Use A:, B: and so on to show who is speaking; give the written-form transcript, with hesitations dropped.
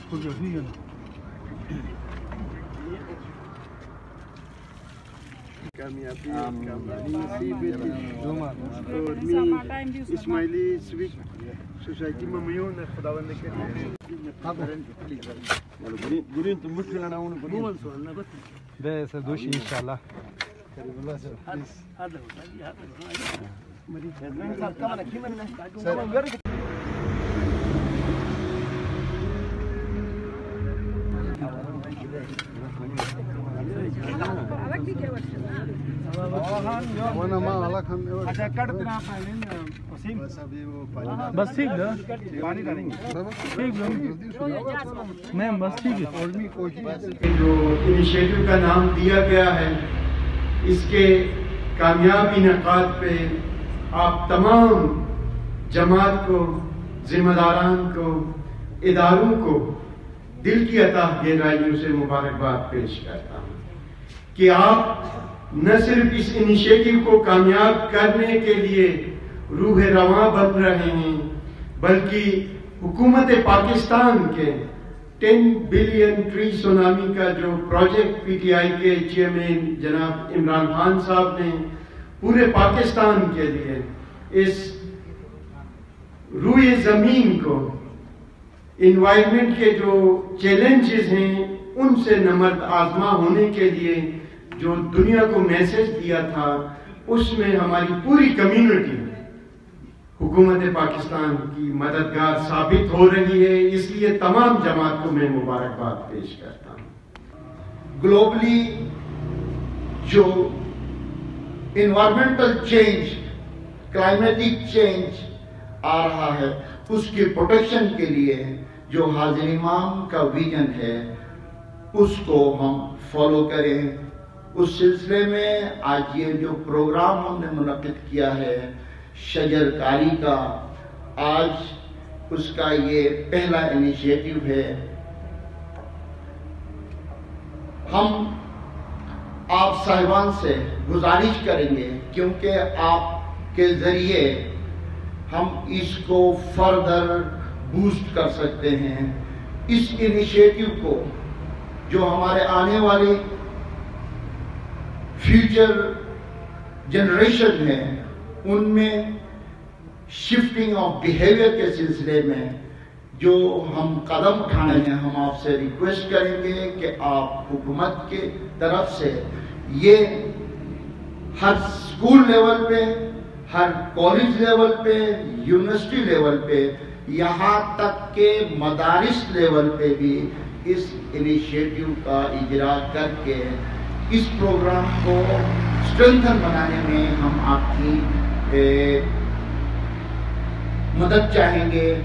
A: کامیابی اسماعیلی سویک سوسائٹی میں میون خداوند گرین تو مشکل نہ ہونے کو دے سے دوشی انشاءاللہ
B: بس ٹھیک ہے میم بس ٹھیک ہے.
A: جو انیشیٹو کا نام دیا گیا ہے اس کے کامیاب انعقاد پہ آپ تمام جماعت کو ذمہ داران کو اداروں کو دل کی عطا گہرائیوں سے مبارکباد پیش کرتا ہوں کہ آپ نہ صرف اس انیشیٹو کو کامیاب کرنے کے لیے روح رواں بن رہے ہیں بلکہ حکومت پاکستان کے 10 بلین ٹری سونامی کا جو پروجیکٹ پی ٹی آئی کے چیئرمین جناب عمران خان صاحب نے پورے پاکستان کے لیے اس روئے زمین کو انوائرمنٹ کے جو چیلنجز ہیں ان سے نمرد آزما ہونے کے لیے جو دنیا کو میسج دیا تھا اس میں ہماری پوری کمیونٹی حکومت پاکستان کی مددگار ثابت ہو رہی ہے. اس لیے تمام جماعت کو میں مبارکباد پیش کرتا ہوں.
C: گلوبلی جو انوائرمنٹل چینج کلائمیٹک چینج آ رہا ہے اس کی پروٹیکشن کے لیے جو حاضر امام کا ویژن ہے اس کو ہم فالو کریں. اس سلسلے میں آج یہ جو پروگرام ہم نے منعقد کیا ہے شجر کاری کا آج اس کا یہ پہلا انیشیٹو ہے. ہم آپ صاحبان سے گزارش کریں گے کیونکہ آپ کے ذریعے ہم اس کو فردر بوسٹ کر سکتے ہیں. اس انیشیٹو کو جو ہمارے آنے والے فیوچر جنریشن ہے ان میں شفٹنگ آف بیہیویئر کے سلسلے میں جو ہم قدم اٹھانے ہیں ہم آپ سے ریکویسٹ کریں گے کہ آپ حکومت کے طرف سے یہ ہر اسکول لیول پہ ہر کالج لیول پہ یونیورسٹی لیول پہ یہاں تک کہ مدارس لیول پہ بھی اس انیشیٹو کا اجرا کر کے اس پروگرام کو اسٹرینتھن بنانے میں ہم آپ کی مدد چاہیں گے.